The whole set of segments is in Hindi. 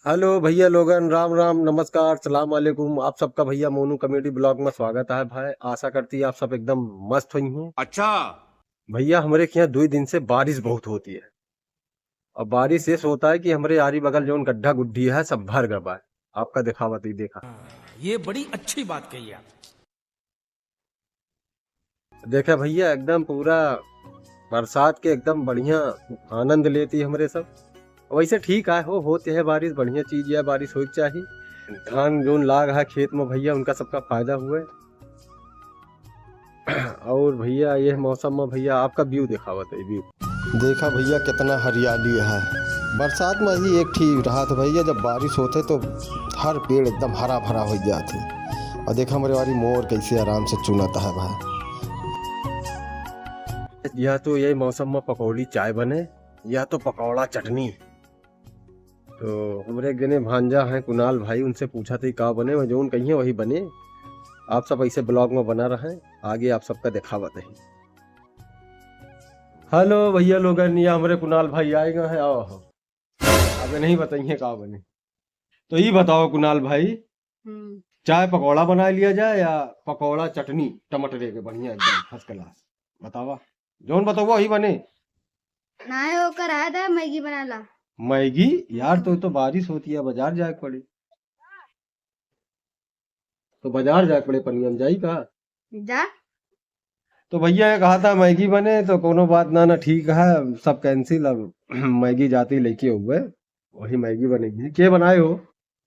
हेलो भैया लोगन, राम राम, नमस्कार, सलाम वालेकुम। आप सबका भैया मोनू कॉमेडी ब्लॉग में स्वागत है भाई। आशा करती है आप सब एकदम मस्त हुई हैं। अच्छा। भैया हमारे यहाँ 2 दिन से बारिश बहुत होती है। और बारिश ऐसा होता है कि हमारे यारी बगल जो गड्ढा गुड्ढी है सब भर गवा है। आपका दिखावा तो देखा। ये बड़ी अच्छी बात कही आप। देखा भैया, एकदम पूरा बरसात के एकदम बढ़िया आनंद लेती है हमारे सब। वैसे ठीक है, होते है बारिश, बढ़िया चीज है, बारिश हो चाहिए। धान जो लाग है खेत में भैया, उनका सबका फायदा हुआ है। और भैया ये मौसम में भैया आपका व्यू दिखावत है, व्यू देखा भैया कितना हरियाली है। बरसात में ही एक ठीक रहा था भैया, जब बारिश होते तो हर पेड़ एकदम हरा भरा हो जाते। और देखा हमारे वाली मोर कैसे आराम से चुनाता है भाई। या तो ये मौसम में पकौड़ी चाय बने, या तो पकौड़ा चटनी। तो हमारे एक जने भांजा है कुणाल भाई, उनसे पूछा था का बने, वो जो कहिए वही बने। आप सब ऐसे ब्लॉग में बना रहे, आगे आप सबका दिखावत है। हेलो भैया लोगन, ये हमारे कुणाल भाई आएगा है। आओ अबे नहीं बताइए का बने। तो ये बताओ कुणाल भाई, चाय पकौड़ा बना लिया जाए या पकौड़ा चटनी टमाटर के बढ़िया एकदम फर्स्ट क्लास? बतावा, जोन बताओ वही बने। ना होकर आया था मैगी बना ला। मैगी यार, तो बारिश होती है, बाजार जाए पड़े। तो बाजार जाए पड़े, पनिया में जाई का। जा तो भैया ये कहा था मैगी बने, तो कोनो बात ना ना ठीक है, सब कैंसिल। अब मैगी जाती लेके हुए, वही मैगी बनेगी। के बनाए हो?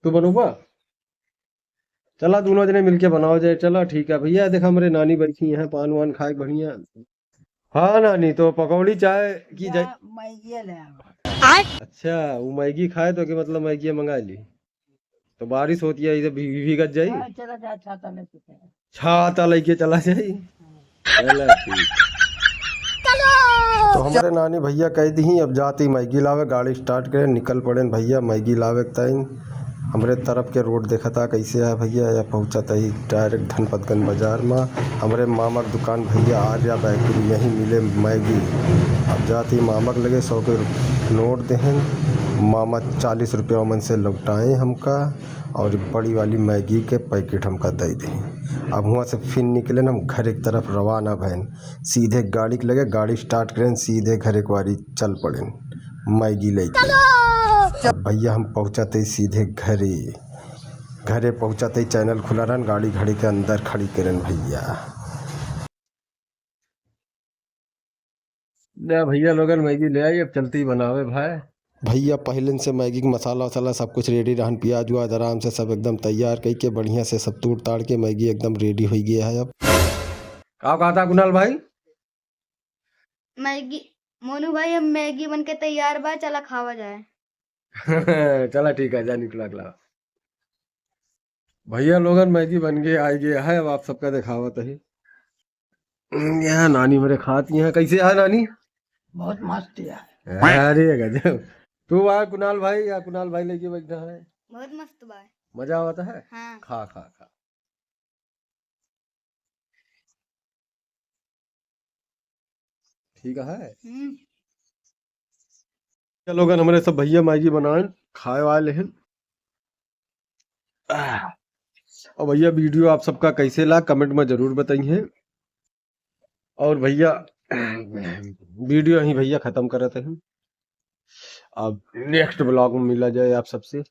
तू बनूबा? चला दोनों जने मिलके बनाओ जाए। चला ठीक है भैया। देखा हमारे नानी बैठी है, पान वान खाए बढ़िया। हाँ नानी, तो पकौड़ी चाय की जाए। मैगी ले अच्छा, वो मैगी खाए तो कि मतलब मैगी मंगा ली। तो बारिश होती है, इधर भीगत जाई। चला जा छाता लेके छाता लेके चला जाई। चला ठीक। तो हमारे नानी भैया कह दी अब जाती मैगी लावे, गाड़ी स्टार्ट करे निकल पड़े भैया मैगी लावे ताइन। हमारे तरफ के रोड देखा था कैसे है भैया, या पहुँचा था ही डायरेक्ट धनपतगंज बाजार में। हमारे मामा की दुकान भैया आर्या बेकरी, यहीं मिले मैगी। अब जाती मामा के लगे 100 के नोट दें, मामा 40 रुपया मन से लौटाएँ हमका, और बड़ी वाली मैगी के पैकेट हमका दे दें। अब वहाँ से फिर निकले ना, हम घर एक तरफ रवाना भैन। सीधे गाड़ी के लगे, गाड़ी स्टार्ट करें, सीधे घर एक बारी चल पड़े मैगी लेके। अब भैया हम पहुँचाते ही सीधे घरे पहुँचाते ही चैनल खुला रहा, गाड़ी घड़ी के अंदर खड़ी करें भैया। भैया लोगन मैगी ले आई, अब चलती ही बनावे भाई। भैया पहले से मैगी का मसाला वसाला सब कुछ रेडी रहन, प्याज व्याज आराम से सब एकदम तैयार कई के बढ़िया से सब तोड़ ताड़ के मैगी एकदम रेडी हो गया है। अब का कहा था कुणाल भाई? मैगी मोनू भाई, अब मैगी बन के तैयार बा, चला खावा जाए। चला ठीक है, जा निकला अगला। भैया लोगन मैगी बन के आ गया है, अब आप सबका दिखावत है। यहाँ नानी मेरे खाती हैं। कैसे है नानी? बहुत मस्त है। अरे गजब। तू आ कुणाल भाई, या कुणाल भाई लेके बैठा है? बहुत मस्त बा। मजा आता है। हाँ। खा खा खा। ठीक है। लोगन हमारे सब भैया मैगी बनाए खाए वाले हैं। और भैया वीडियो आप सबका कैसे लगा कमेंट में जरूर बताइए। और भैया वीडियो यहीं भैया खत्म कर रहे हैं। अब नेक्स्ट ब्लॉग में मिला जाए आप सबसे।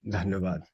धन्यवाद।